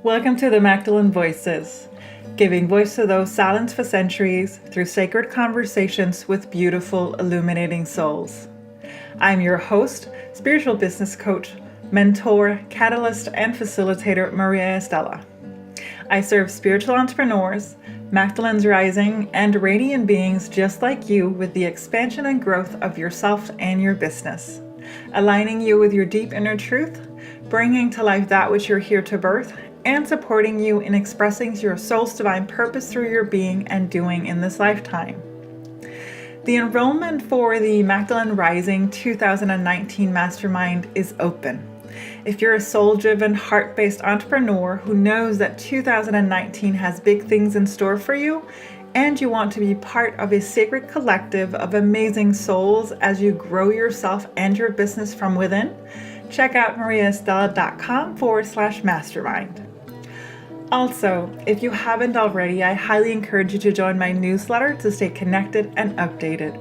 Welcome to the Magdalene Voices, giving voice to those silenced for centuries through sacred conversations with beautiful, illuminating souls. I'm your host, spiritual business coach, mentor, catalyst, and facilitator, Maria Estella. I serve spiritual entrepreneurs, Magdalene's rising, and radiant beings just like you with the expansion and growth of yourself and your business, aligning you with your deep inner truth, bringing to life that which you're here to birth, and supporting you in expressing your soul's divine purpose through your being and doing in this lifetime. The enrollment for the Magdalene Rising 2019 Mastermind is open. If you're a soul-driven, heart-based entrepreneur who knows that 2019 has big things in store for you, and you want to be part of a sacred collective of amazing souls as you grow yourself and your business from within, check out mariaestella.com/mastermind. Also, if you haven't already, I highly encourage you to join my newsletter to stay connected and updated.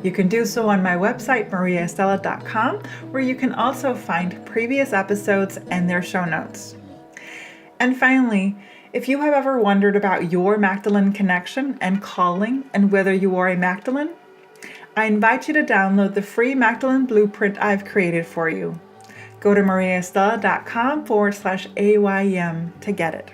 You can do so on my website, mariaestella.com, where you can also find previous episodes and their show notes. And finally, if you have ever wondered about your Magdalene connection and calling and whether you are a Magdalene, I invite you to download the free Magdalene blueprint I've created for you. Go to mariaestella.com/AYM to get it.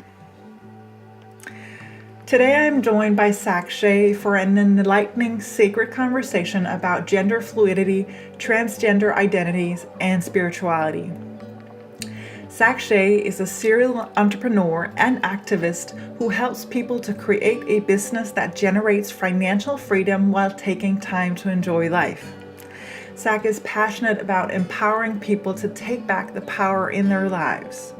Today I am joined by Zack Shay for an enlightening sacred conversation about gender fluidity, transgender identities, and spirituality. Zack Shay is a serial entrepreneur and activist who helps people to create a business that generates financial freedom while taking time to enjoy life. Zack is passionate about empowering people to take back the power in their lives.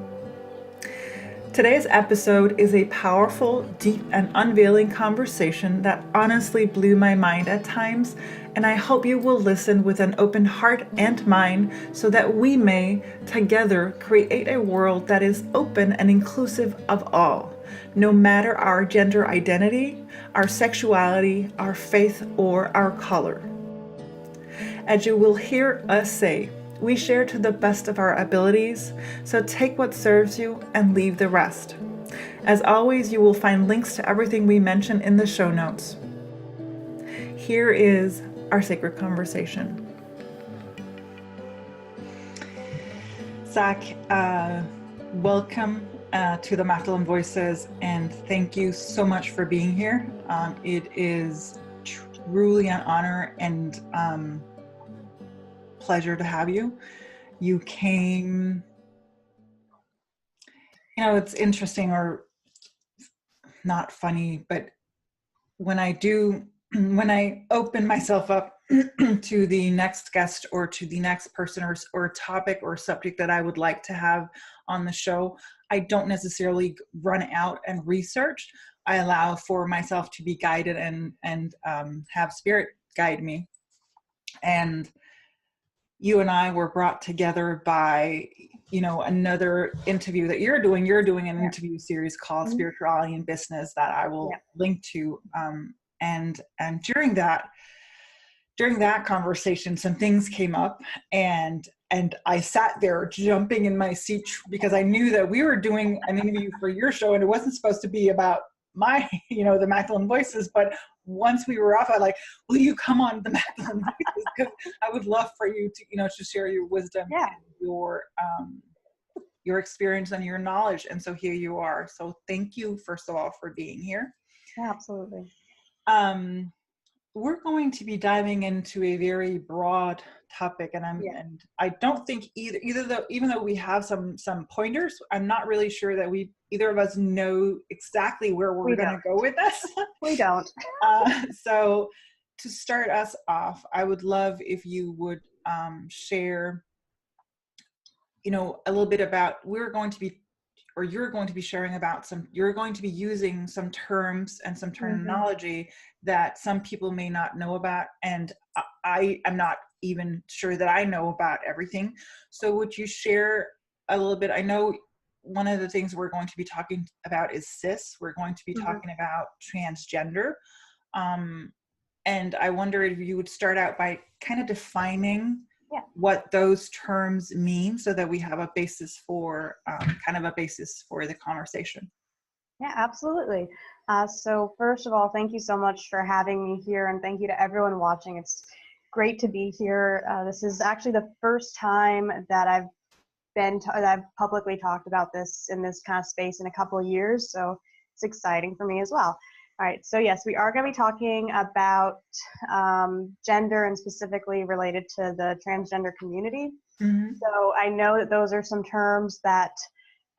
Today's episode is a powerful, deep, and unveiling conversation that honestly blew my mind at times, and I hope you will listen with an open heart and mind so that we may, together, create a world that is open and inclusive of all, no matter our gender identity, our sexuality, our faith, or our color. As you will hear us say, we share to the best of our abilities, so take what serves you and leave the rest. As always, you will find links to everything we mention in the show notes. Here is our sacred conversation. Zack, welcome to the Magdalene Voices, and thank you so much for being here. It is truly an honor and pleasure to have you. You came, it's interesting, or not funny, but when I open myself up to the next guest or to the next person or topic or subject that I would like to have on the show, I don't necessarily run out and research. I allow for myself to be guided and have spirit guide me. And you and I were brought together by, another interview that you're doing. You're doing an interview series called Spirituality and Business that I will link to. And during that conversation, some things came up, and I sat there jumping in my seat because I knew that we were doing an interview for your show, and it wasn't supposed to be about my, the Magdalene Voices, but once we were off, I will you come on the Magdalene Voices? Because I would love for you to, to share your wisdom and your experience and your knowledge. And so here you are. So thank you, first of all, for being here. Yeah, absolutely. We're going to be diving into a very broad topic, and and I don't think even though we have some pointers, I'm not really sure that either of us know exactly where we're going to go with this. We don't. So to start us off, I would love if you would share, a little bit about, you're going to be sharing about you're going to be using some terms and some terminology that some people may not know about, and I am not even sure that I know about everything. So would you share a little bit? I know one of the things we're going to be talking about is cis. We're going to be talking about transgender. And I wonder if you would start out by kind of defining Yeah. what those terms mean so that we have a basis for kind of a basis for the conversation. Yeah, absolutely. So first of all, thank you so much for having me here, and thank you to everyone watching. It's great to be here. This is actually the first time that I've that I've publicly talked about this in this kind of space in a couple of years, so it's exciting for me as well. All right, so yes, we are going to be talking about gender and specifically related to the transgender community. Mm-hmm. So I know that those are some terms that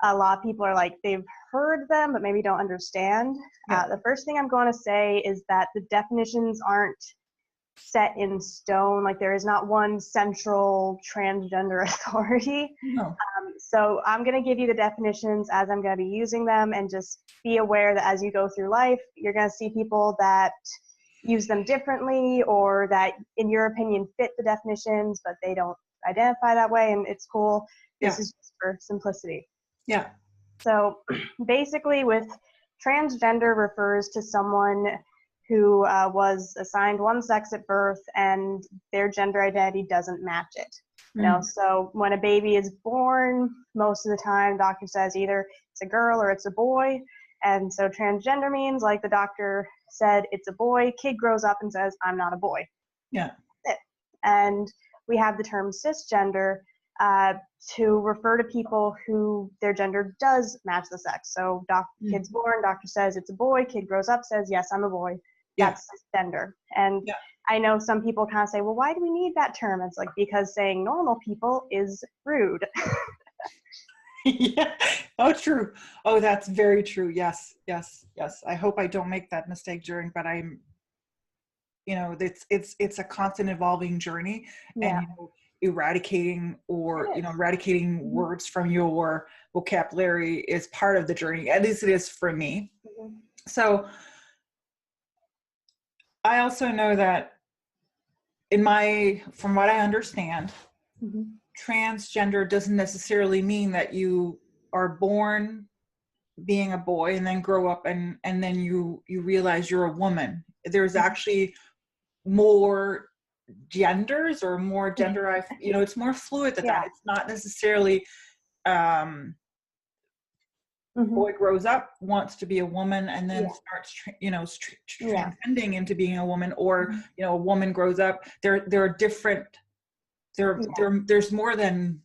a lot of people are like, they've heard them, but maybe don't understand. Yeah. The first thing I'm going to say is that the definitions aren't set in stone. Like there is not one central transgender authority. No. So I'm going to give you the definitions as I'm going to be using them, and just be aware that as you go through life, you're going to see people that use them differently, or that in your opinion fit the definitions, but they don't identify that way, and it's cool. This is just for simplicity. Yeah. So basically with transgender refers to someone who was assigned one sex at birth and their gender identity doesn't match it. You know, so when a baby is born, most of the time doctor says either it's a girl or it's a boy. And so transgender means, like the doctor said, it's a boy. Kid grows up and says, I'm not a boy. Yeah. And we have the term cisgender to refer to people who their gender does match the sex. So kid's born, doctor says it's a boy, kid grows up, says, yes, I'm a boy. That's cisgender. And I know some people kind of say, well, why do we need that term? It's like, because saying normal people is rude. Yeah. Oh, true. Oh, that's very true. Yes. Yes. Yes. I hope I don't make that mistake during, but I'm, you know, it's a constant evolving journey, and you know, eradicating words from your vocabulary is part of the journey. At least it is for me. So I also know that from what I understand, transgender doesn't necessarily mean that you are born being a boy and then grow up and then you realize you're a woman. There's actually more genders or more gender, you know, it's more fluid than that. It's not necessarily boy grows up, wants to be a woman, and then starts transcending into being a woman, or you know, a woman grows up. There are different, there's more than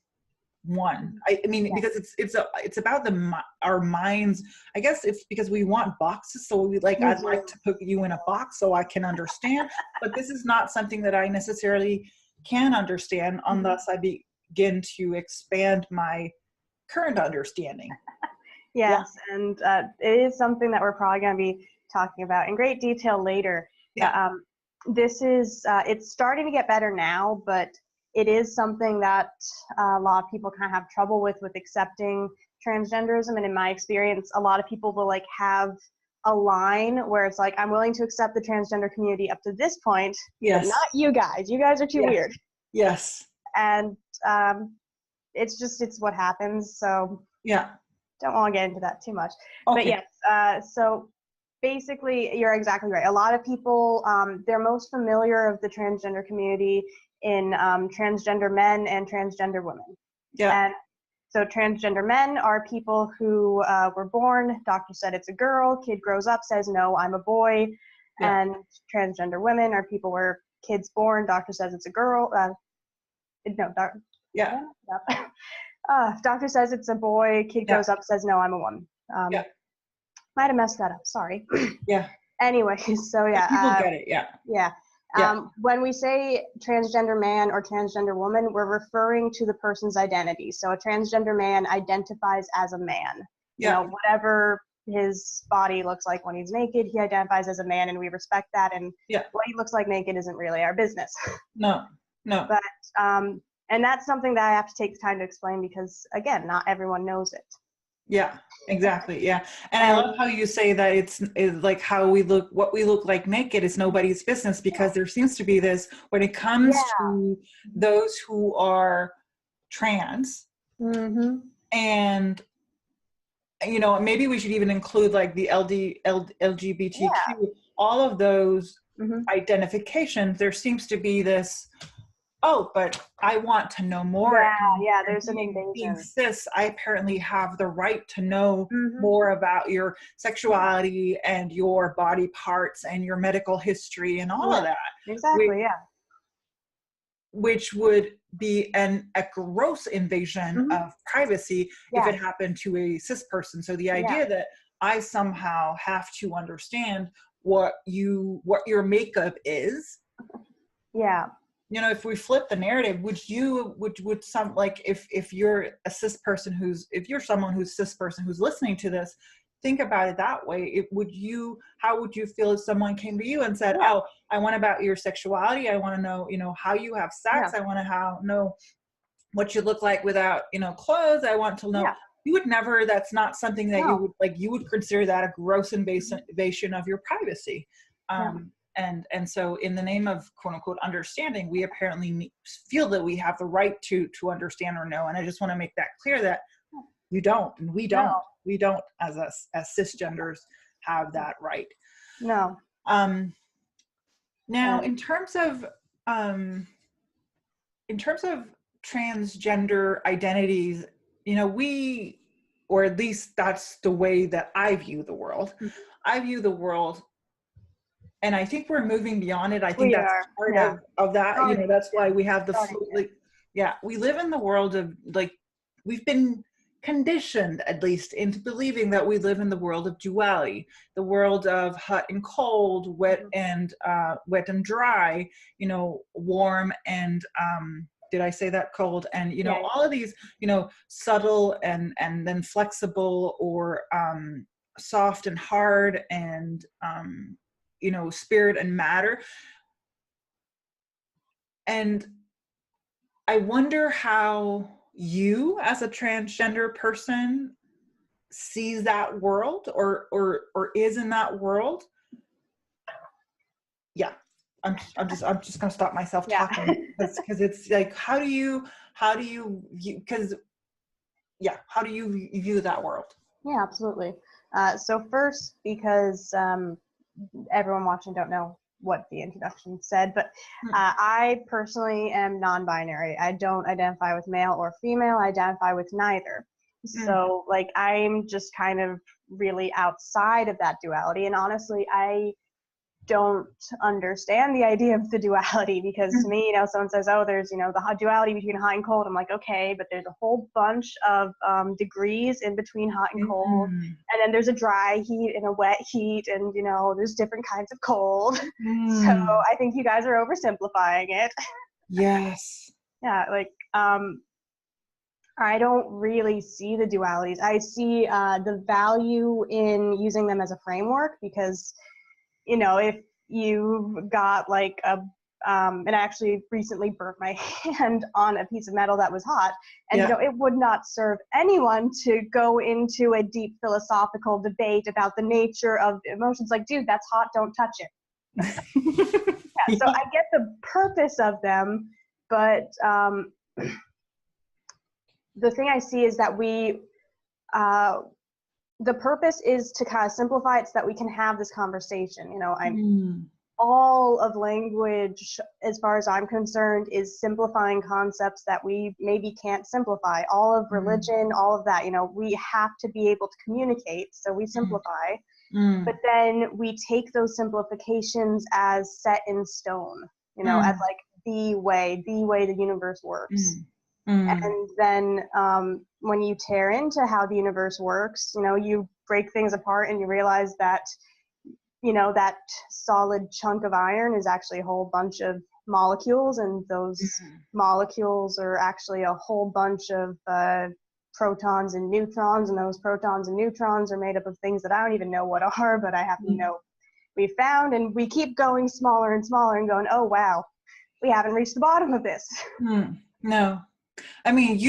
one. I mean, because it's about our minds. I guess it's because we want boxes, so I'd like to put you in a box so I can understand, but this is not something that I necessarily can understand unless I begin to expand my current understanding. Yes, and it is something that we're probably going to be talking about in great detail later. This is, it's starting to get better now, but it is something that a lot of people kind of have trouble with accepting transgenderism. And in my experience, a lot of people will have a line where it's like, I'm willing to accept the transgender community up to this point, but not you guys. You guys are too weird. Yes. And it's what happens. So don't want to get into that too much. But yes, so basically, you're exactly right. A lot of people, they're most familiar of the transgender community in transgender men and transgender women. And so transgender men are people who were born, doctor said it's a girl, kid grows up, says, no, I'm a boy. And transgender women are people where kid's born, doctor says it's a girl. Doctor says it's a boy, kid grows up, says, no, I'm a woman. Might have messed that up, sorry. Anyways, so people get it, when we say transgender man or transgender woman, we're referring to the person's identity. So a transgender man identifies as a man. You know, whatever his body looks like when he's naked, he identifies as a man, and we respect that. And what he looks like naked isn't really our business. No. But and that's something that I have to take the time to explain, because again, not everyone knows it. Yeah, exactly. Yeah. And I love how you say that it's like how we look, what we look like naked is nobody's business, because there seems to be this, when it comes to those who are trans, and, you know, maybe we should even include like the LGBTQ, all of those identifications, there seems to be this oh, but I want to know more. Yeah, there's an Being invasion. cis, I apparently have the right to know Mm-hmm. more about your sexuality and your body parts and your medical history and all of that. Exactly, Which would be a gross invasion Mm-hmm. of privacy if it happened to a cis person. So the idea that I somehow have to understand what your makeup is. Yeah. You know, if we flip the narrative, would some, like, if you're a cis person if you're someone who's cis person who's listening to this, think about it that way. How would you feel if someone came to you and said, oh, I want about your sexuality. I want to know, how you have sex. I want to know what you look like without, clothes. I want to know. You would never, that's not something that you would consider that a gross invasion of your privacy. And so in the name of quote unquote understanding, we apparently feel that we have the right to understand or know. And I just want to make that clear that you don't, and we don't as cisgenders have that right. No. Now in terms of transgender identities, or at least that's the way that I view the world. Mm-hmm. I view the world, and I think we're moving beyond it. I think that's part of that. That's why we have we live in the world of, like, we've been conditioned, at least, into believing that we live in the world of duality, the world of hot and cold, wet and dry, warm and did I say that, cold? And all of these, subtle and then flexible, or soft and hard, and spirit and matter. And I wonder how you, as a transgender person, sees that world, or is in that world. Yeah, I'm just gonna stop myself talking, because it's like, how do you view that world? Yeah, absolutely. So first, because everyone watching don't know what the introduction said, but I personally am non-binary. I don't identify with male or female. I identify with neither. So like, I'm just kind of really outside of that duality. And honestly, I don't understand the idea of the duality, because to me, someone says, oh, there's, the duality between hot and cold. I'm like, okay, but there's a whole bunch of degrees in between hot and cold. And then there's a dry heat and a wet heat, and, there's different kinds of cold. So I think you guys are oversimplifying it. Yes. Yeah. Like, I don't really see the dualities. I see the value in using them as a framework, because if you've got like and I actually recently burnt my hand on a piece of metal that was hot, and it would not serve anyone to go into a deep philosophical debate about the nature of emotions. Like, dude, that's hot, don't touch it. So I get the purpose of them, but the thing I see is that the purpose is to kind of simplify it so that we can have this conversation. All of language, as far as I'm concerned, is simplifying concepts that we maybe can't simplify. All of religion, all of that, we have to be able to communicate, so we simplify. But then we take those simplifications as set in stone, as like the way the universe works. And then when you tear into how the universe works, you break things apart and you realize that, that solid chunk of iron is actually a whole bunch of molecules, and those molecules are actually a whole bunch of protons and neutrons, and those protons and neutrons are made up of things that I don't even know what are, but I happen to know we found, and we keep going smaller and smaller and going, oh wow, we haven't reached the bottom of this. No. I mean,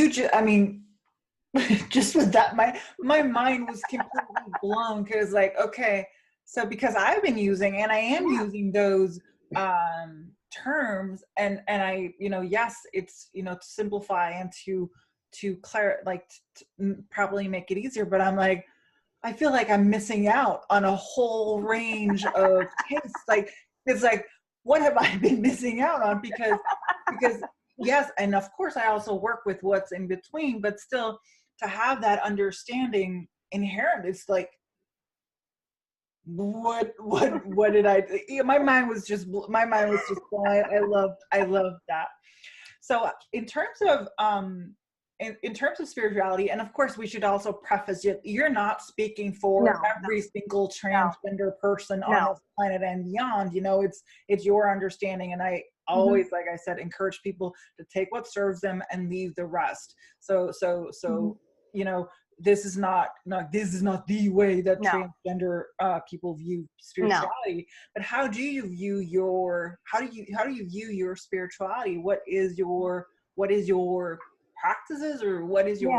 just with that, my mind was completely blown, because like, okay, so because I've been using, and I am using those terms, and I, yes, it's, to simplify and to probably make it easier, but I'm like, I feel like I'm missing out on a whole range of tastes. Like, it's like, what have I been missing out on? Because Yes, and of course I also work with what's in between, but still to have that understanding inherent, it's like, what did I do? Yeah, my mind was just blown. I love that. So in terms of in terms of spirituality, and of course we should also preface it, you're not speaking for every single transgender person on this planet and beyond. You know, it's your understanding, and I always, like I said, encourage people to take what serves them and leave the rest. So you know, this is not the way that transgender people view spirituality. But how do you view your spirituality? What is your practices, or what is your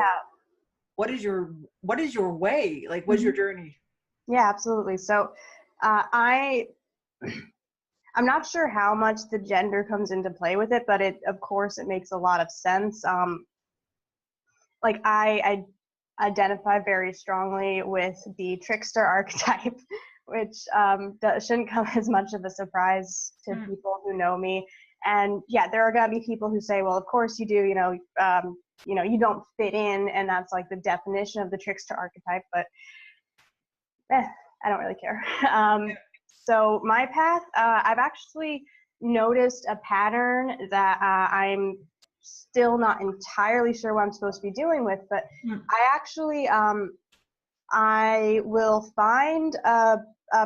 way? Like, what's your journey? Yeah, absolutely. So I'm not sure how much the gender comes into play with it, but of course it makes a lot of sense. Like I identify very strongly with the trickster archetype, which shouldn't come as much of a surprise to people who know me. And yeah, there are gonna be people who say, well, of course you do, you know, you don't fit in, and that's like the definition of the trickster archetype, but I don't really care. So my path, I've actually noticed a pattern that I'm still not entirely sure what I'm supposed to be doing with, but I actually, I will find a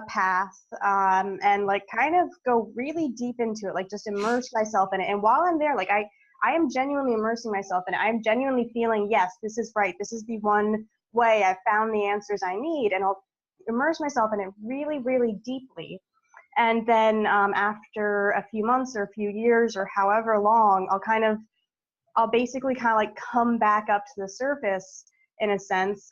path and like kind of go really deep into it, like just immerse myself in it. And while I'm there, like I am genuinely immersing myself in it. I'm genuinely feeling, yes, this is right. This is the one way. I've found the answers I need, and I'll immerse myself in it really, really deeply. And then after a few months or a few years or however long, I'll basically kind of like come back up to the surface in a sense,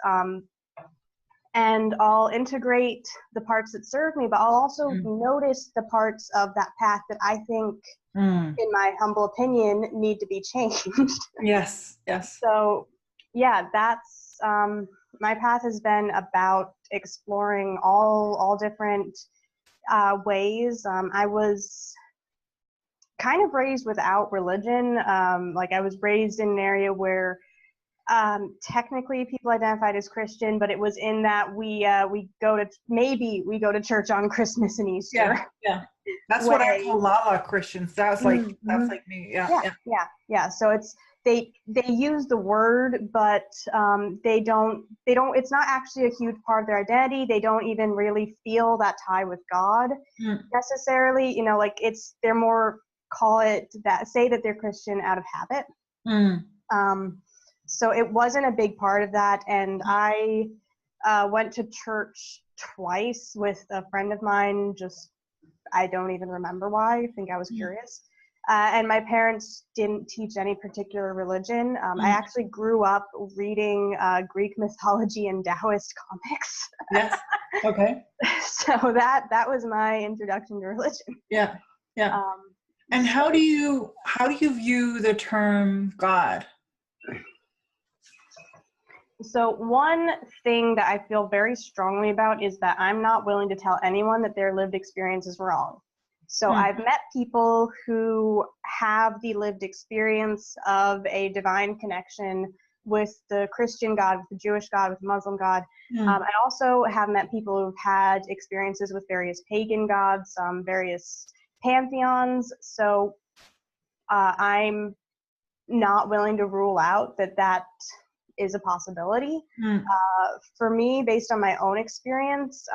and I'll integrate the parts that serve me, but I'll also notice the parts of that path that I think, in my humble opinion, need to be changed. Yes. So yeah, that's my path has been about exploring all different ways. I was kind of raised without religion. Like I was raised in an area where technically people identified as Christian, but it was in that we go to church on Christmas and Easter. Yeah. That's what I told a lot of Christians. That's like me. Yeah. So they use the word, but they don't. It's not actually a huge part of their identity. They don't even really feel that tie with God necessarily. You know, like they're more say that they're Christian out of habit. So it wasn't a big part of that, and I went to church twice with a friend of mine. I don't even remember why. I think I was curious. And my parents didn't teach any particular religion. I actually grew up reading Greek mythology and Taoist comics. Yes. Okay. So that was my introduction to religion. Yeah. And how do you view the term God? So one thing that I feel very strongly about is that I'm not willing to tell anyone that their lived experience is wrong. So I've met people who have the lived experience of a divine connection with the Christian God, with the Jewish God, with the Muslim God. I also have met people who've had experiences with various pagan gods, various pantheons. So I'm not willing to rule out that is a possibility. For me, based on my own experience,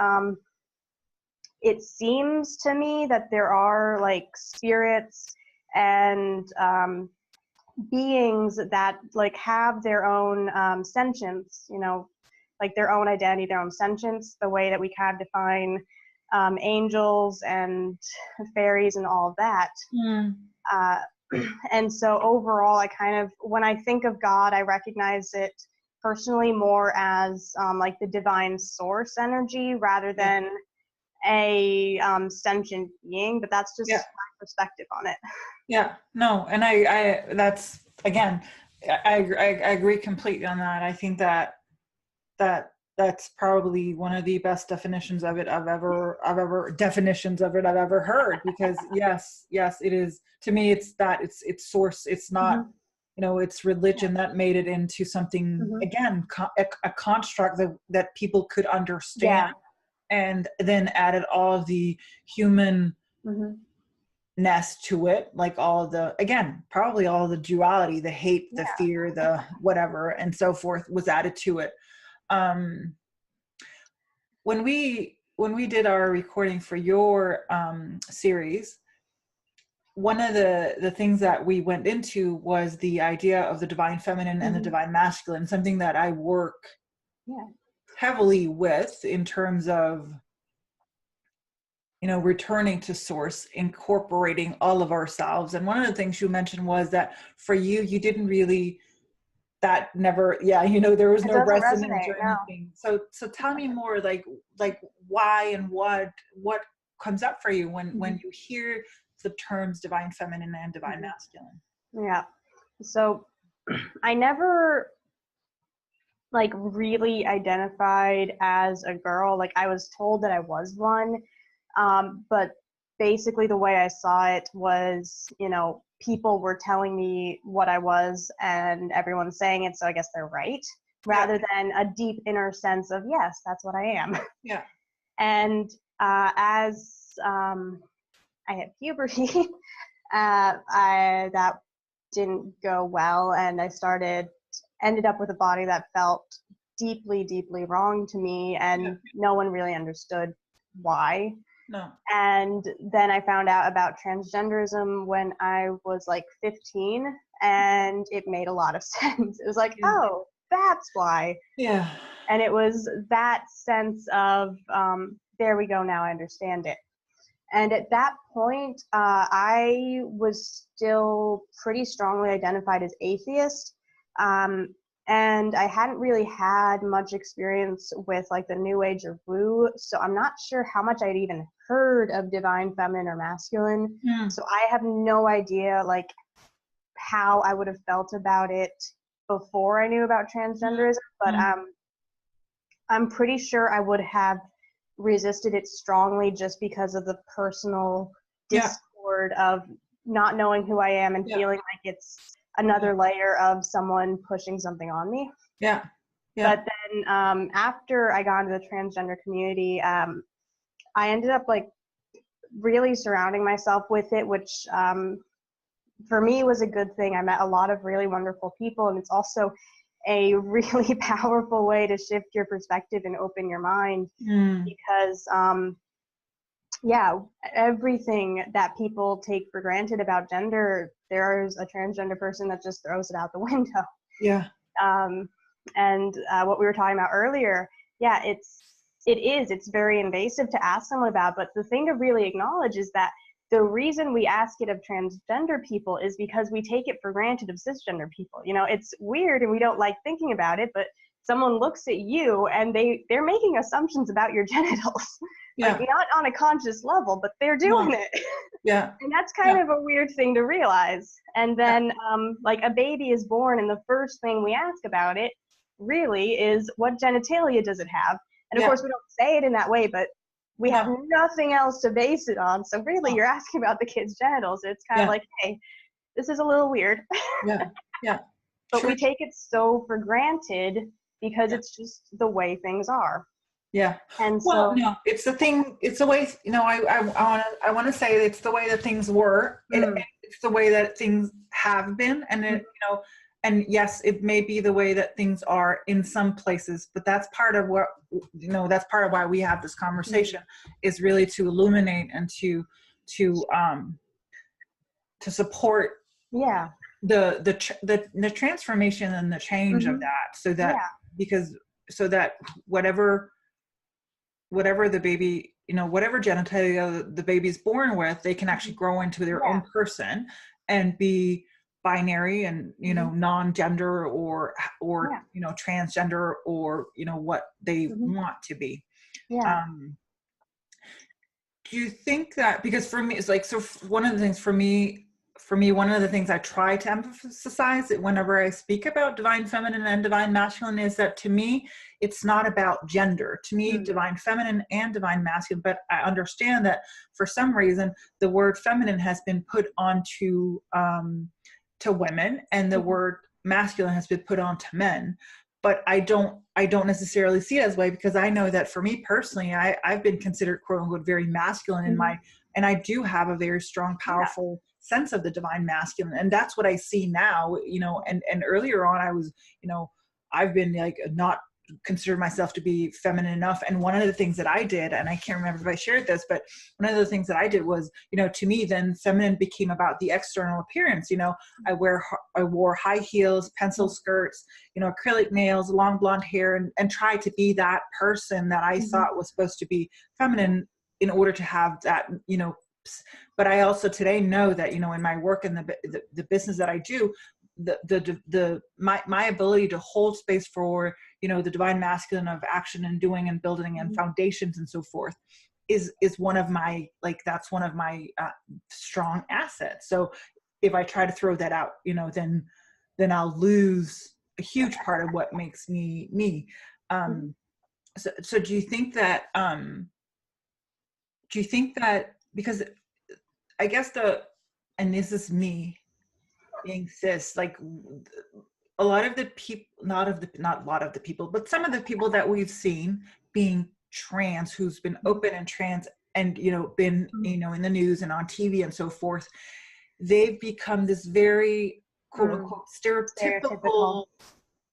it seems to me that there are like spirits and beings that like have their own sentience, you know, like their own identity, their own sentience, the way that we kind of define angels and fairies and all of that. And so overall, I kind of, when I think of God, I recognize it personally more as like the divine source energy rather than a sentient being, but that's just my perspective on it. Yeah, no, and I that's, again, I agree completely on that. I think that that's probably one of the best definitions of it I've ever heard, because yes, it is. To me, it's it's source. It's not, it's religion that made it into something, again, a construct that people could understand, and then added all of the human ness to it, like all of the, again, probably all the duality, the hate, the fear, the whatever, and so forth was added to it. When we did our recording for your series, one of the things that we went into was the idea of the divine feminine and the divine masculine, something that I work heavily with in terms of, returning to source, incorporating all of ourselves. And one of the things you mentioned was that for you, you didn't really, that never, there was no resonance or anything. So tell me more, like why and what comes up for you when you hear the terms divine feminine and divine masculine. Yeah. So I never really identified as a girl. Like, I was told that I was one. But basically the way I saw it was, people were telling me what I was and everyone's saying it, so I guess they're right, rather than a deep inner sense of, yes, that's what I am. Yeah. And as I hit puberty, that didn't go well, and I ended up with a body that felt deeply, deeply wrong to me, and no one really understood why. No. And then I found out about transgenderism when I was 15, and it made a lot of sense. It was like, oh, that's why. Yeah. And it was that sense of, there we go, now I understand it. And at that point, I was still pretty strongly identified as atheist. And I hadn't really had much experience with the New Age or Woo, so I'm not sure how much I'd even heard of divine feminine or masculine. So I have no idea how I would have felt about it before I knew about transgenderism, but I'm pretty sure I would have resisted it strongly just because of the personal discord of not knowing who I am and feeling like it's another layer of someone pushing something on me. Yeah. But then after I got into the transgender community, I ended up really surrounding myself with it, which for me was a good thing. I met a lot of really wonderful people, and it's also a really powerful way to shift your perspective and open your mind, because everything that people take for granted about gender, there's a transgender person that just throws it out the window. Yeah. And what we were talking about earlier, it's very invasive to ask someone about, but the thing to really acknowledge is that the reason we ask it of transgender people is because we take it for granted of cisgender people. It's weird and we don't like thinking about it, but someone looks at you and they're making assumptions about your genitals. Not on a conscious level, but they're doing it. Yeah. And that's kind of a weird thing to realize. And then a baby is born, and the first thing we ask about it really is, what genitalia does it have? And of course we don't say it in that way, but we have nothing else to base it on. So really you're asking about the kid's genitals. It's kind of hey, this is a little weird. Yeah. But we take it so for granted because it's just the way things are. Yeah. And so, it's the thing. It's the way. I want to say it's the way that things were. It's the way that things have been, and and yes, it may be the way that things are in some places, but that's part of what that's part of why we have this conversation, is really to illuminate and to support the transformation and the change of that, so that so that whatever the baby, whatever genitalia the baby's born with, they can actually grow into their own person and be binary and, non-gender or transgender, or, what they want to be. Do you think that, because for me, it's so one of the things for me, for me, one of the things I try to emphasize whenever I speak about divine feminine and divine masculine is that, to me, it's not about gender. To me, divine feminine and divine masculine, but I understand that for some reason the word feminine has been put onto to women, and the word masculine has been put onto men. But I don't necessarily see it as way, because I know that for me personally, I've been considered quote unquote very masculine in my, and I do have a very strong, powerful sense of the divine masculine. And that's what I see now, you know, and earlier on I was, you know, I've been like not considered myself to be feminine enough. And one of the things that I did, and I can't remember if I shared this, but one of the things that I did was, you know, to me, then feminine became about the external appearance. You know, I wore high heels, pencil skirts, you know, acrylic nails, long blonde hair, and tried to be that person that I thought was supposed to be feminine in order to have that, you know. But I also today know that, you know, in my work and the business that I do, my ability to hold space for, you know, the divine masculine of action and doing and building and foundations and so forth is one of my, like, that's one of my strong assets. So if I try to throw that out, you know, then I'll lose a huge part of what makes me me. So do you think that because I guess and this is me being cis, like a lot of the people, not a lot of the people, but some of the people that we've seen being trans, who's been open and trans and, you know, been, you know, in the news and on TV and so forth, they've become this very quote unquote stereotypical.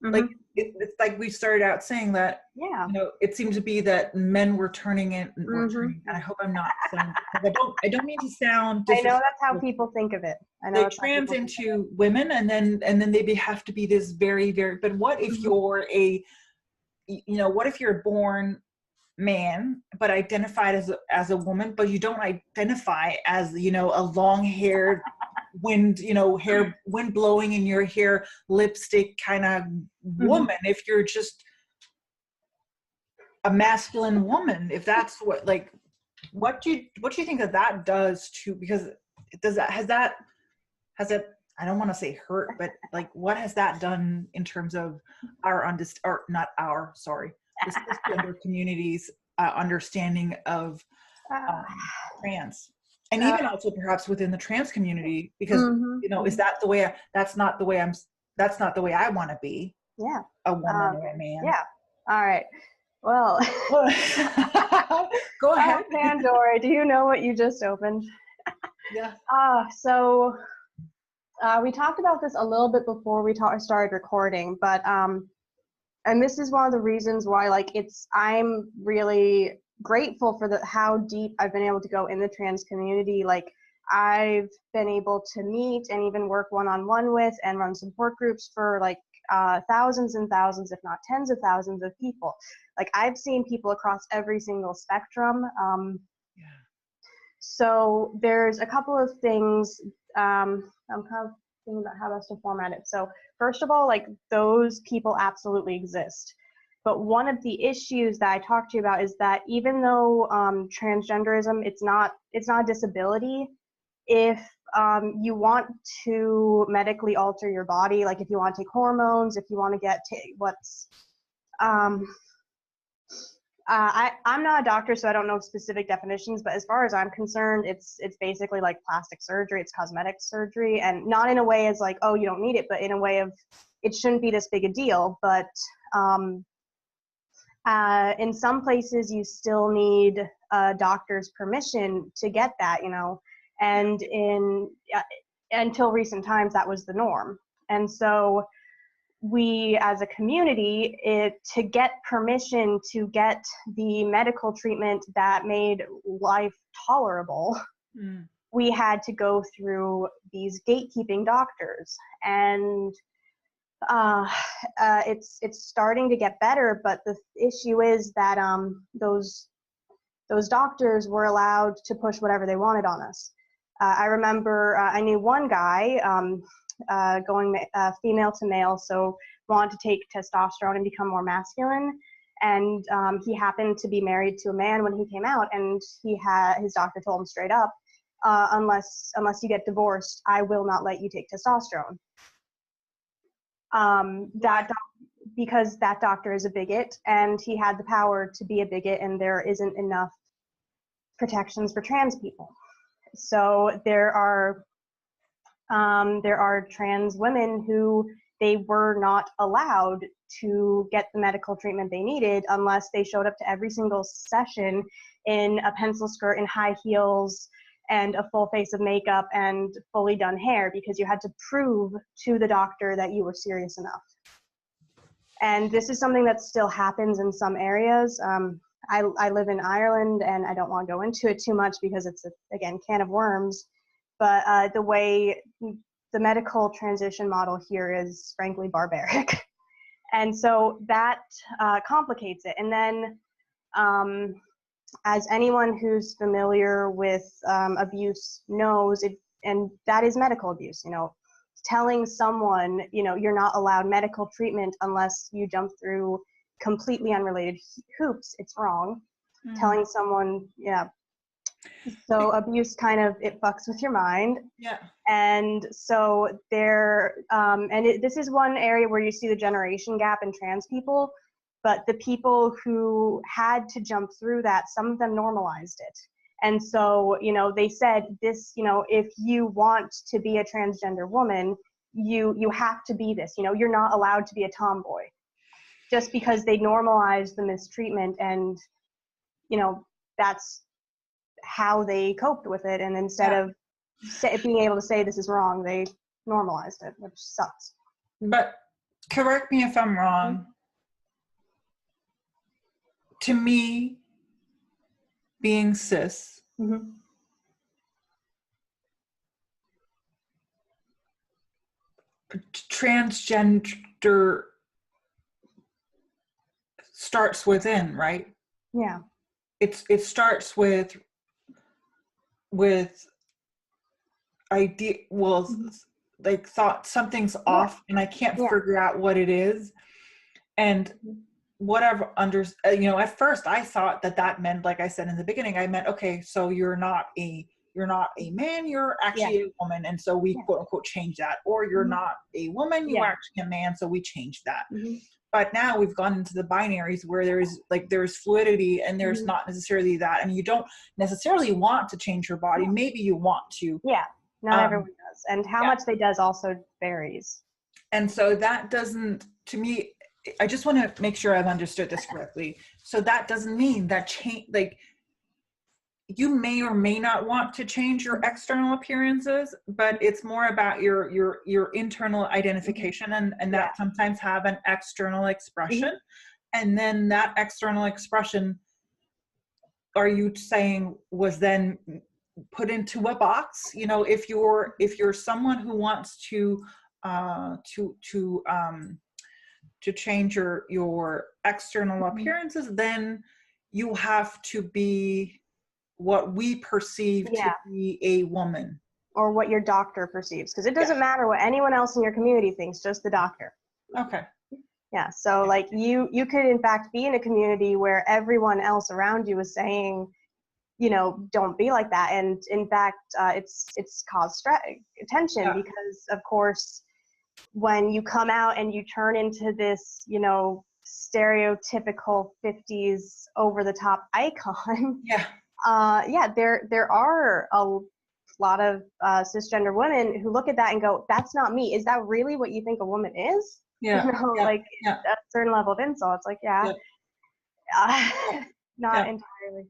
Like it's like we started out saying that, you know, it seemed to be that men were turning in, and I hope I'm not saying, I don't mean to sound I know that's how people think of it. I know they trans into women, and then they have to be this very, very, but what if you're what if you're born man but identified as a woman, but you don't identify as, you know, a long-haired wind blowing in your hair, lipstick kind of woman, if you're just a masculine woman, if that's what, like, what do you think that does to, because has that I don't want to say hurt, but like what has that done in terms of the cisgender community's understanding of trans, and even also perhaps within the trans community, because you know, is that the way that's not the way I want to be, a woman or a man. All right, well, go ahead. Pandora, do you know what you just opened? So we talked about this a little bit before we started recording, but and this is one of the reasons why, like, I'm really grateful for how deep I've been able to go in the trans community. Like, I've been able to meet and even work one-on-one with and run support groups for like thousands and thousands, if not tens of thousands of people. Like, I've seen people across every single spectrum. So there's a couple of things I'm kind of thinking about how best to format it. So first of all, like, those people absolutely exist. But one of the issues that I talked to you about is that even though transgenderism, it's not a disability, if you want to medically alter your body, like if you want to take hormones, if you want to get I'm not a doctor, so I don't know specific definitions, but as far as I'm concerned, it's basically like plastic surgery, it's cosmetic surgery, and not in a way as like, oh, you don't need it, but in a way of it shouldn't be this big a deal. But in some places, you still need a doctor's permission to get that, you know, and until recent times, that was the norm. And so we as a community, to get permission to get the medical treatment that made life tolerable, we had to go through these gatekeeping doctors. And it's starting to get better, but the issue is that those doctors were allowed to push whatever they wanted on us. I remember I knew one guy going female to male, so wanted to take testosterone and become more masculine. And he happened to be married to a man when he came out, and his doctor told him straight up, unless you get divorced, I will not let you take testosterone. Because that doctor is a bigot, and he had the power to be a bigot, and there isn't enough protections for trans people. So there are trans women who they were not allowed to get the medical treatment they needed unless they showed up to every single session in a pencil skirt and high heels and a full face of makeup and fully done hair, because you had to prove to the doctor that you were serious enough. And this is something that still happens in some areas. I live in Ireland, and I don't want to go into it too much because it's, again, can of worms. But the way the medical transition model here is frankly barbaric. And so that complicates it. And then as anyone who's familiar with abuse knows, and that is medical abuse, telling someone, you're not allowed medical treatment unless you jump through completely unrelated hoops, it's wrong. Telling someone, so abuse kind of, it fucks with your mind. Yeah. And so this is one area where you see the generation gap in trans people, but the people who had to jump through that, some of them normalized it. And so, they said this, if you want to be a transgender woman, you have to be this, you're not allowed to be a tomboy, just because they normalized the mistreatment, and, that's how they coped with it. And instead of being able to say this is wrong, they normalized it, which sucks. But correct me if I'm wrong. To me, being cis, transgender starts within, right? Yeah. It starts with idea. Well, like thought something's off, and I can't figure out what it is, and whatever at first I thought that meant, like I said in the beginning, I meant, okay, so you're not a man, you're actually a woman, and so we quote unquote change that, or you're not a woman, you are actually a man, so we change that. But now we've gone into the binaries where there's fluidity, and there's not necessarily that, and you don't necessarily want to change your body. Maybe you want to. Yeah, not everyone does, and how much they does also varies. And so that doesn't, to me, I just want to make sure I've understood this correctly. So that doesn't mean that change, like, you may or may not want to change your external appearances, but it's more about your internal identification, and that sometimes have an external expression. And then that external expression, are you saying, was then put into a box? If you're someone who wants to change your external appearances, then you have to be what we perceive to be a woman, or what your doctor perceives, because it doesn't matter what anyone else in your community thinks, just the doctor. Okay. Yeah, so like you could in fact be in a community where everyone else around you is saying, don't be like that, and in fact it's caused tension, because of course when you come out and you turn into this, stereotypical 50s over the top icon, there are a lot of cisgender women who look at that and go, that's not me. Is that really what you think a woman is? Like a certain level of insult. It's like, not entirely.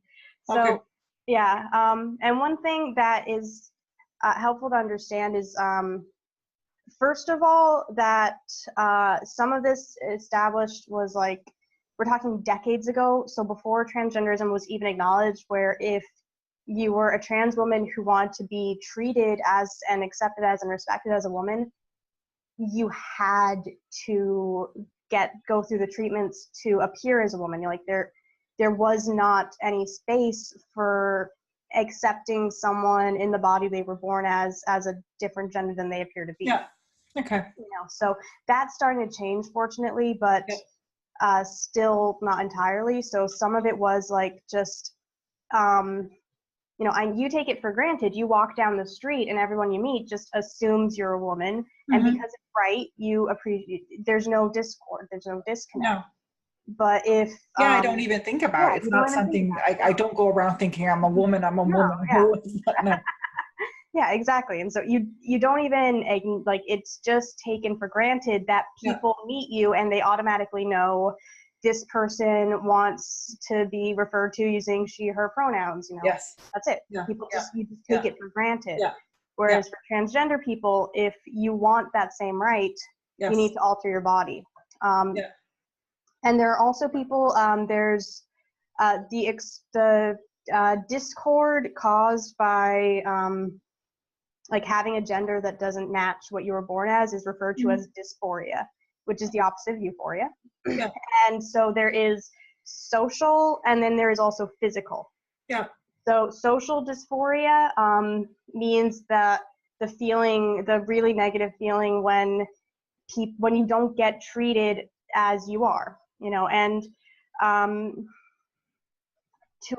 So, and one thing that is helpful to understand is, first of all, that some of this established was like, we're talking decades ago, so before transgenderism was even acknowledged, where if you were a trans woman who wanted to be treated as and accepted as and respected as a woman, you had to go through the treatments to appear as a woman. Like there was not any space for accepting someone in the body they were born as a different gender than they appear to be. Yeah. Okay. So that's starting to change, fortunately, but still not entirely. So some of it was like just you know, you take it for granted. You walk down the street and everyone you meet just assumes you're a woman. And because it's right, you appreciate, there's no discord, there's no disconnect. No. But if I don't even think about it. It's not something I don't go around thinking I'm a woman. I'm a woman. No. Yeah, exactly. And so you don't even, like, it's just taken for granted that people meet you and they automatically know this person wants to be referred to using she, her pronouns, you know. Yes. That's it. People you just take it for granted. Whereas for transgender people, if you want that same right, you need to alter your body. And there are also people, there's the discord caused by like having a gender that doesn't match what you were born as is referred to as dysphoria, which is the opposite of euphoria. And so there is social, and then there is also physical. So social dysphoria means that the really negative feeling when you don't get treated as you are, you know, and to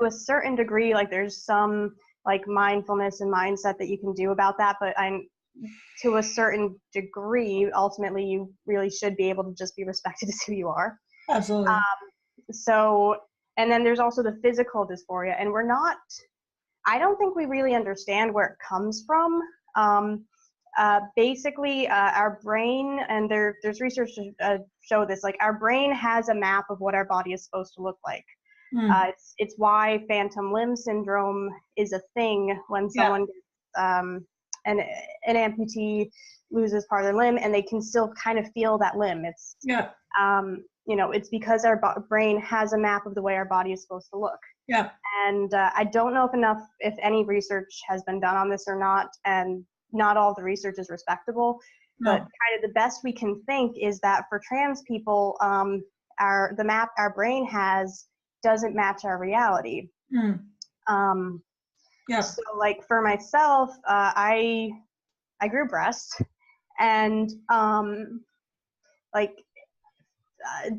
a certain degree, like there's some like mindfulness and mindset that you can do about that, but to a certain degree, ultimately you really should be able to just be respected as who you are. Absolutely. So, and then there's also the physical dysphoria, and I don't think we really understand where it comes from. Basically, our brain, and there's research to show this, like our brain has a map of what our body is supposed to look like. It's why phantom limb syndrome is a thing when someone gets, an amputee loses part of their limb and they can still kind of feel that limb. It's you know, it's because our brain has a map of the way our body is supposed to look. And I don't know if any research has been done on this or not, and not all the research is respectable, but kind of the best we can think is that for trans people, the map our brain has doesn't match our reality. So like for myself, I grew breasts, and like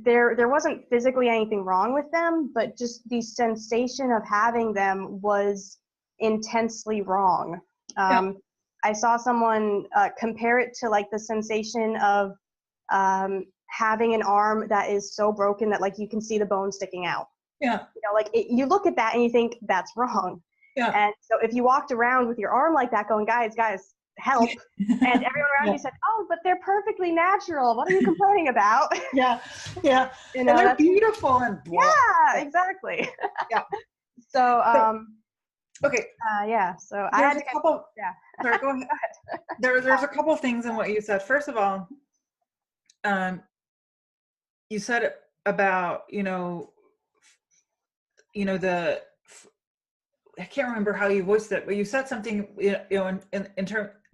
there wasn't physically anything wrong with them, but just the sensation of having them was intensely wrong. I saw someone compare it to like the sensation of having an arm that is so broken that like you can see the bone sticking out. You know, like you look at that and you think that's wrong. And so if you walked around with your arm like that going, guys, help, and everyone around you said, oh, but they're perfectly natural, what are you complaining about? You know, and they're beautiful and exactly. So okay. So I had a couple. Sorry, go ahead. There's a couple of things in what you said. First of all, you said about I can't remember how you voiced it, but you said something in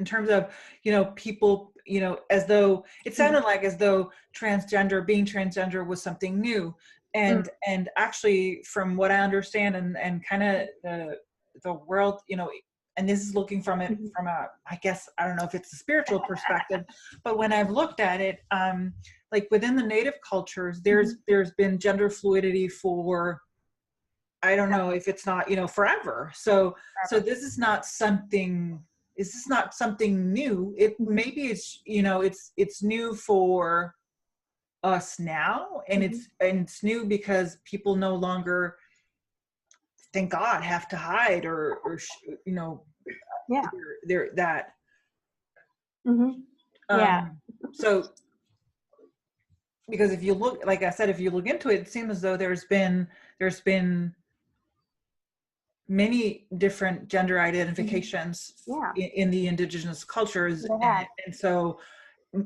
terms of people as though it sounded like as though being transgender was something new, and actually from what I understand and kind of the world, and this is looking from it from I guess I don't know if it's a spiritual perspective, but when I've looked at it, like within the native cultures, there's been gender fluidity for, I don't know if it's not, forever. So this is not something new. It maybe it's, it's new for us now, and it's new because people no longer, thank God, have to hide or they're that. So because if you look, like I said, if you look into it, it seems as though there's been many different gender identifications in the indigenous cultures, and so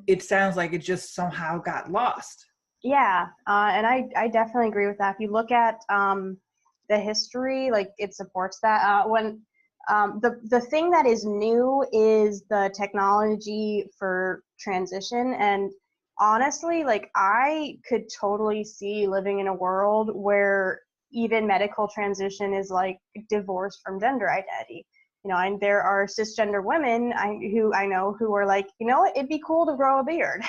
it sounds like it just somehow got lost. And I definitely agree with that. If you look at the history, like it supports that. When the thing that is new is the technology for transition, and honestly, like I could totally see living in a world where even medical transition is like divorced from gender identity. And there are cisgender women who I know who are like, it'd be cool to grow a beard.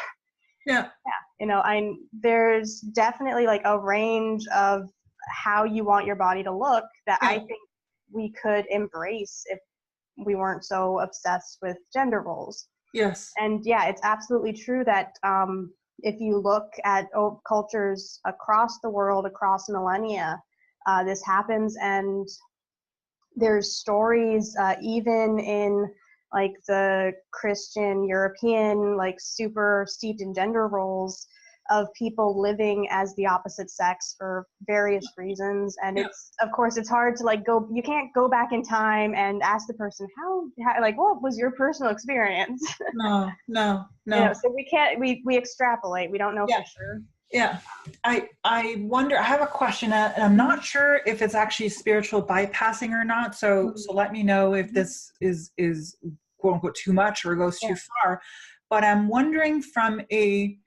There's definitely like a range of how you want your body to look that I think we could embrace if we weren't so obsessed with gender roles. Yes. And yeah, it's absolutely true that if you look at cultures across the world, across millennia, this happens, and there's stories even in like the Christian European, like super steeped in gender roles, of people living as the opposite sex for various reasons. And it's, of course, it's hard to like you can't go back in time and ask the person how like, what was your personal experience? No. You know, so we extrapolate, we don't know for sure. Yeah. I wonder, I have a question, and I'm not sure if it's actually spiritual bypassing or not. So let me know if this is quote unquote too much or goes too far. But I'm wondering from a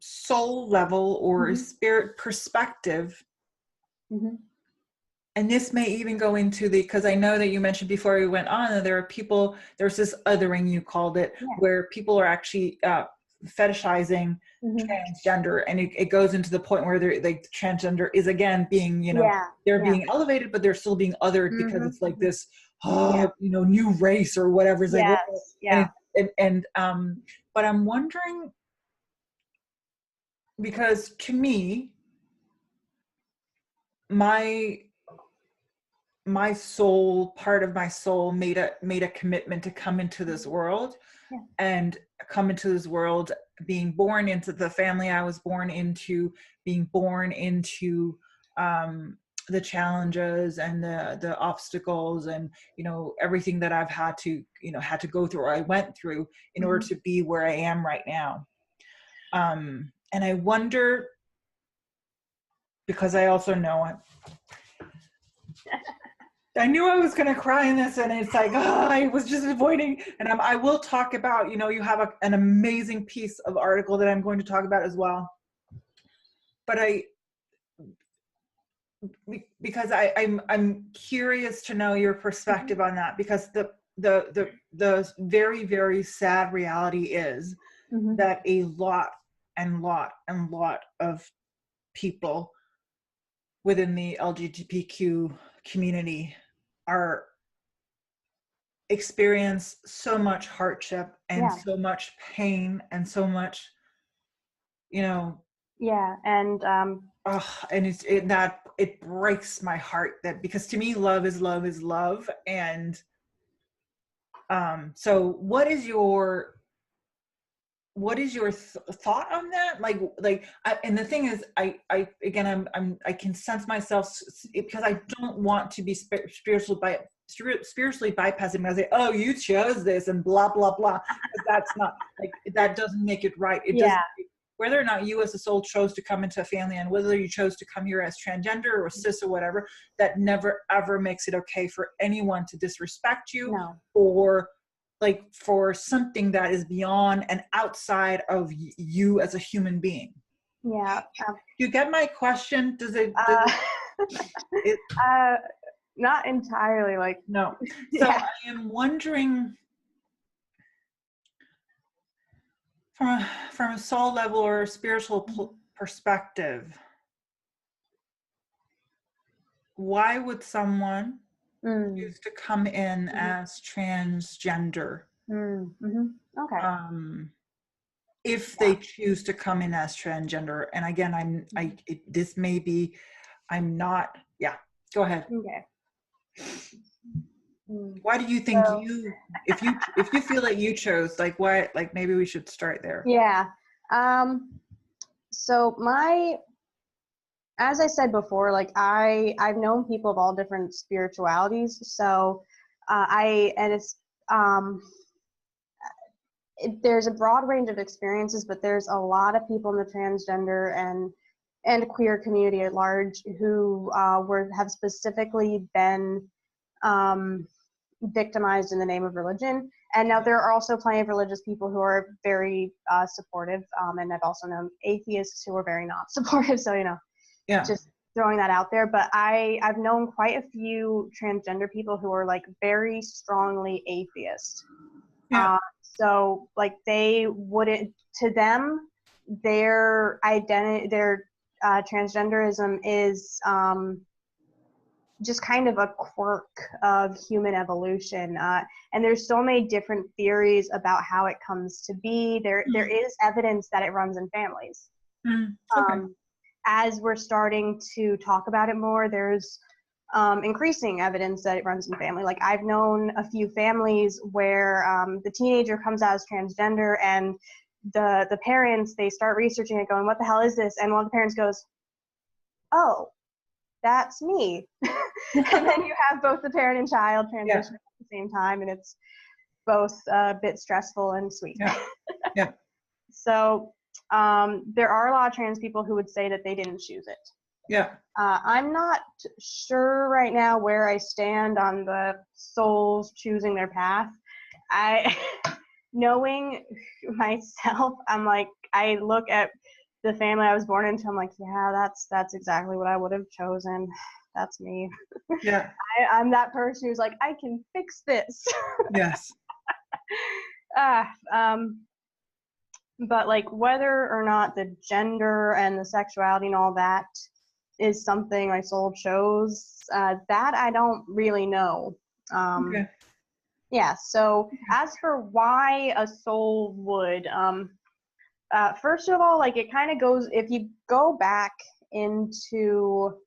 soul level or a spirit perspective, and this may even go into because I know that you mentioned before we went on that there are people, there's this othering, you called it, where people are actually fetishizing transgender, and it goes into the point where they're like, transgender is again being, they're being elevated, but they're still being othered because it's like this, new race or whatever. It's but I'm wondering, because to me, my soul, part of my soul made a commitment to come into this world and come into this world, being born into the family I was born into, being born into the challenges and the obstacles and, everything that I've had to go through, or I went through in order to be where I am right now. And I wonder, because I also know I knew I was going to cry in this, and it's like, I was just avoiding. And I will talk about, you have an amazing piece of article that I'm going to talk about as well. But because I'm curious to know your perspective on that, because the very, very sad reality is that a lot of people within the LGBTQ community experience so much hardship and so much pain and so much, and it breaks my heart, that because to me love is love. And so what is your thought on that? And the thing is, I can sense myself, because I don't want to be spiritually bypassing, because I say, oh, you chose this and blah blah blah. That's not, like, that doesn't make it right. It doesn't, whether or not you as a soul chose to come into a family, and whether you chose to come here as transgender or cis or whatever, that never ever makes it okay for anyone to disrespect you, or like for something that is beyond and outside of you as a human being. Do you get my question? Does it not entirely, like, no. So I am wondering, from a soul level or a spiritual perspective, why would someone choose to come in as transgender? If they choose to come in as transgender, and again, this may be, I'm not. Go ahead. Okay. Why do you think if you feel that you chose, like, why, like, maybe we should start there. So as I said before, like, I've known people of all different spiritualities. So there's a broad range of experiences, but there's a lot of people in the transgender and queer community at large who have specifically been victimized in the name of religion. And now there are also plenty of religious people who are very supportive, and I've also known atheists who are very not supportive. So, just throwing that out there. But I've known quite a few transgender people who are, like, very strongly atheist. So, like, they wouldn't, to them, their identity, their transgenderism is just kind of a quirk of human evolution. And there's so many different theories about how it comes to be. There is evidence that it runs in families. Okay. As we're starting to talk about it more, there's increasing evidence that it runs in family. Like I've known a few families where the teenager comes out as transgender, and the parents, they start researching it, going, what the hell is this? And one of the parents goes, oh, that's me. And then you have both the parent and child transition at the same time, and it's both a bit stressful and sweet. Yeah. So there are a lot of trans people who would say that they didn't choose it. Yeah. I'm not sure right now where I stand on the souls choosing their path. Knowing myself, I'm like, I look at the family I was born into, I'm like, yeah, that's exactly what I would have chosen. That's me. Yeah. I'm that person who's like, I can fix this. Yes. But like whether or not the gender and the sexuality and all that is something my soul chose, that I don't really know. Okay. Yeah, so as for why a soul would, first of all, like it kind of goes, if you go back into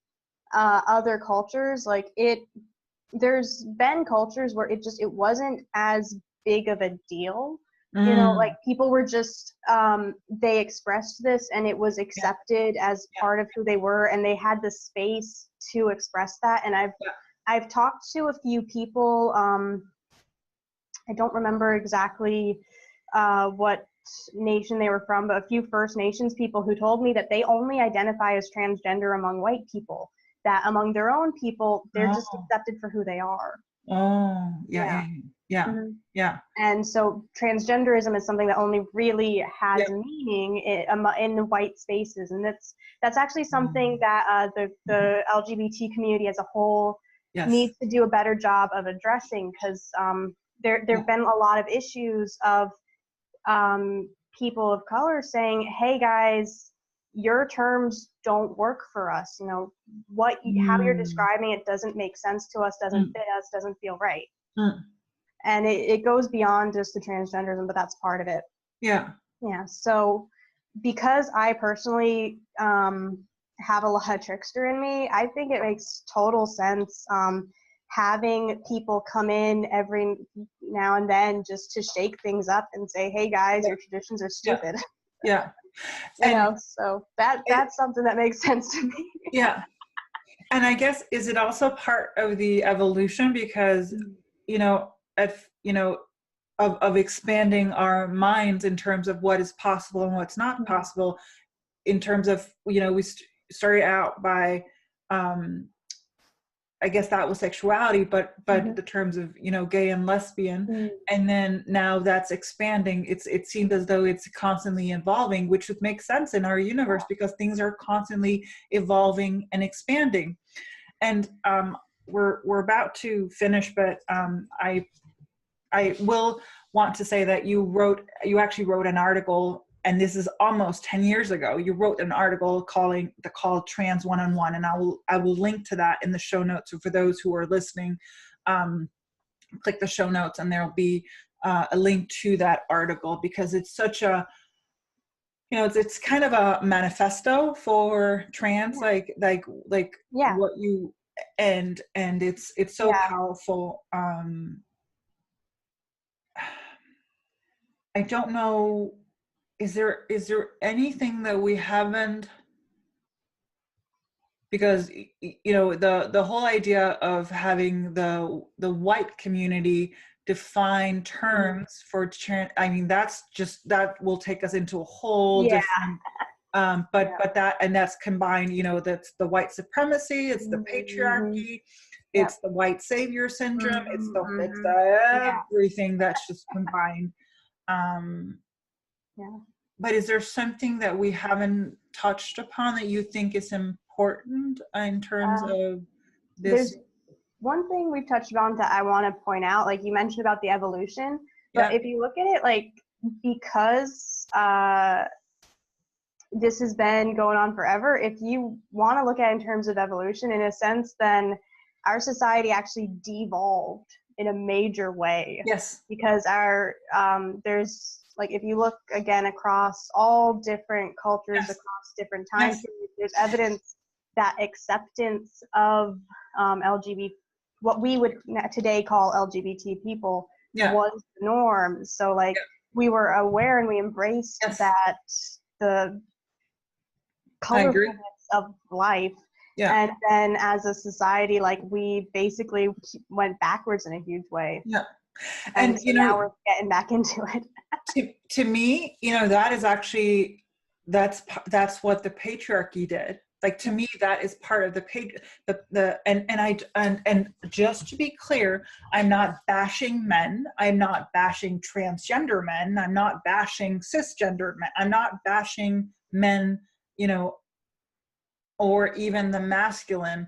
other cultures, like there's been cultures where it wasn't as big of a deal. You know, like people were just, they expressed this and it was accepted as part of who they were, and they had the space to express that. And I've talked to a few people, I don't remember exactly what nation they were from, but a few First Nations people who told me that they only identify as transgender among white people, that among their own people, they're just accepted for who they are. Oh, yeah. Mm-hmm. Yeah. And so transgenderism is something that only really has meaning in the white spaces. And that's actually something that the LGBT community as a whole needs to do a better job of addressing, because there have been a lot of issues of people of color saying, hey guys, your terms don't work for us. You know, how you're describing it doesn't make sense to us, doesn't fit us, doesn't feel right. And it goes beyond just the transgenderism, but that's part of it. Yeah. So because I personally have a lot of trickster in me, I think it makes total sense having people come in every now and then just to shake things up and say, hey guys, your traditions are stupid. Yeah. You know, so that's something that makes sense to me. Yeah. And I guess, is it also part of the evolution, because, of expanding our minds in terms of what is possible and what's not possible, in terms of, we started out by, I guess that was sexuality, but the terms of, gay and lesbian, and then now that's expanding. It seems as though it's constantly evolving, which would make sense in our universe because things are constantly evolving and expanding. And we're about to finish, but I will want to say that you actually wrote an article, and this is almost 10 years ago. You wrote an article called Trans One-on-One, and I will link to that in the show notes. So for those who are listening, click the show notes and there'll be a link to that article, because it's such a, it's kind of a manifesto for trans, like what you, and it's so powerful. I don't know, is there anything that we haven't, because the whole idea of having the white community define terms for trans, I mean, that will take us into a whole different but that's combined, that's the white supremacy, it's the patriarchy, it's the white savior syndrome, it's the everything that's just combined. But is there something that we haven't touched upon that you think is important in terms of this? There's one thing we've touched on that I want to point out, like you mentioned about the evolution, but if you look at it, like, because this has been going on forever, if you want to look at it in terms of evolution, in a sense, then our society actually devolved in a major way. Yes. Because our there's like, if you look again across all different cultures, Yes. across different time periods, there's evidence that acceptance of LGBT, what we would today call LGBT people, was the norm. So like we were aware and we embraced that, the colorfulness of life. And then as a society, like we basically went backwards in a huge way. And so you know, now we're getting back into it. to me, you know, that is actually, that's what the patriarchy did. Like, to me, that is part of and just to be clear, I'm not bashing men. I'm not bashing transgender men. I'm not bashing cisgender men. I'm not bashing men, you know, or even the masculine.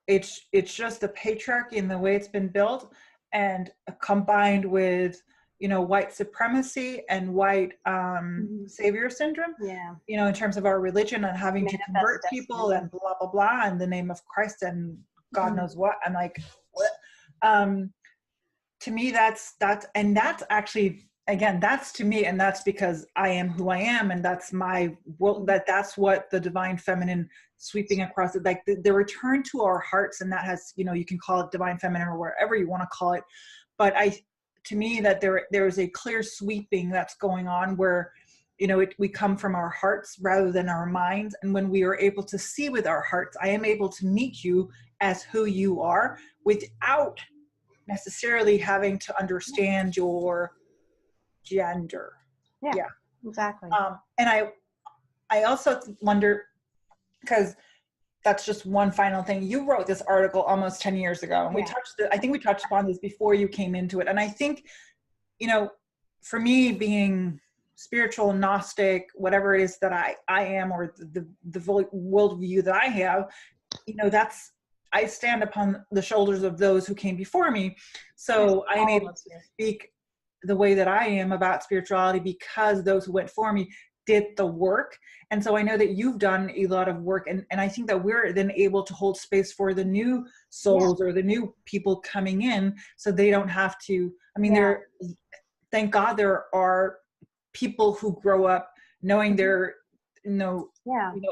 It's just the patriarchy and the way it's been built, and combined with, you know, white supremacy and white savior syndrome, you know, in terms of our religion and having to convert people and blah, blah, blah, in the name of Christ and God knows what. I'm like, what? To me, that's actually, again, that's to me, and that's because I am who I am, and that's my world, that's what the divine feminine sweeping across it, like the return to our hearts. And that has, you know, you can call it divine feminine or wherever you want to call it, but to me, that there is a clear sweeping that's going on where, you know, we come from our hearts rather than our minds. And when we are able to see with our hearts, I am able to meet you as who you are without necessarily having to understand your gender. Yeah, exactly. And I also wonder, because that's just one final thing. You wrote this article almost 10 years ago, and I think we touched upon this before you came into it. And I think, you know, for me, being spiritual, Gnostic, whatever it is that I am, or the worldview that I have, you know, I stand upon the shoulders of those who came before me. So I am able to speak the way that I am about spirituality because those who went for me did the work. And so I know that you've done a lot of work, and I think that we're then able to hold space for the new souls or the new people coming in, so they don't have to, I mean, thank God there are people who grow up knowing they're, you know,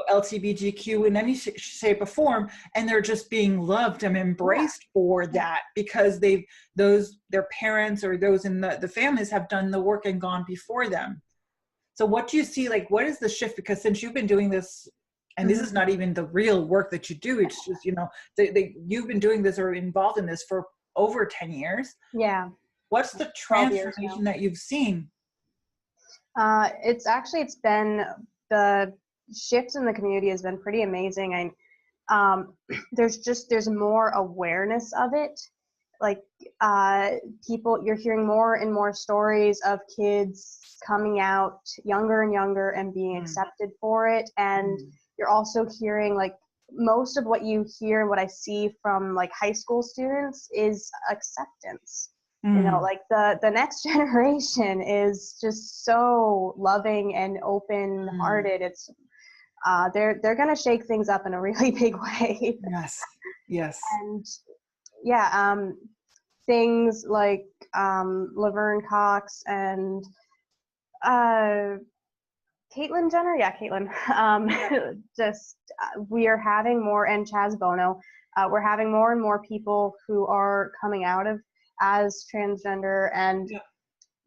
LGBTQ in any shape or form, and they're just being loved and embraced for that, because their parents or those in the families have done the work and gone before them. So what do you see, like, what is the shift? Because since you've been doing this, and this is not even the real work that you do, it's just, you know, you've been doing this or involved in this for over 10 years. What's the transformation that you've seen? It's been, the shift in the community has been pretty amazing. There's more awareness of it. Like people, you're hearing more and more stories of kids coming out younger and younger and being accepted for it. And you're also hearing, like, most of what you hear and what I see from like high school students is acceptance. You know, like the next generation is just so loving and open-hearted. It's they're gonna shake things up in a really big way. Yes. And things like Laverne Cox and Caitlyn Jenner, just we are having more, and Chaz Bono, we're having more and more people who are coming out of as transgender, and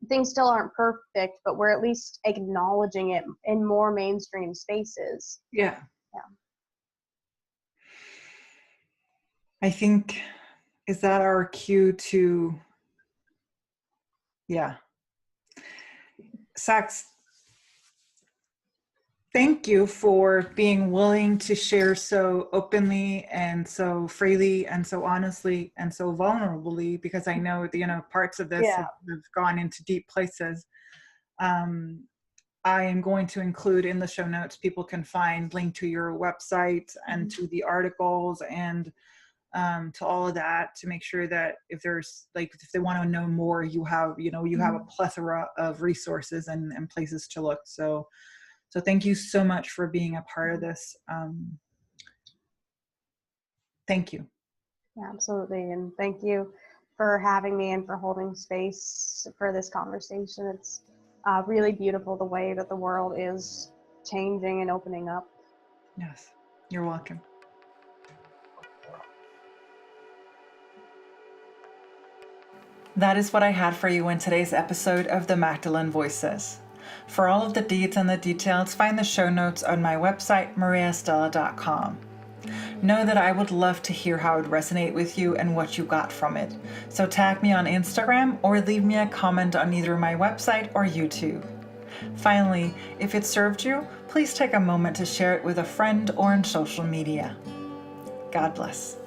things still aren't perfect, but we're at least acknowledging it in more mainstream spaces. I think, is that our cue to, Sax, thank you for being willing to share so openly and so freely and so honestly and so vulnerably, because I know, you know, parts of this have gone into deep places. I am going to include in the show notes, people can find link to your website and to the articles and to all of that, to make sure that if there's, like, if they want to know more, you have, you know, you have a plethora of resources and places to look. So thank you so much for being a part of this. Thank you. Yeah, absolutely. And thank you for having me and for holding space for this conversation. It's really beautiful the way that the world is changing and opening up. Yes, you're welcome. That is what I had for you in today's episode of the Magdalene Voices. For all of the deeds and the details, find the show notes on my website, mariastella.com. Know that I would love to hear how it resonated with you and what you got from it. So tag me on Instagram or leave me a comment on either my website or YouTube. Finally, if it served you, please take a moment to share it with a friend or on social media. God bless.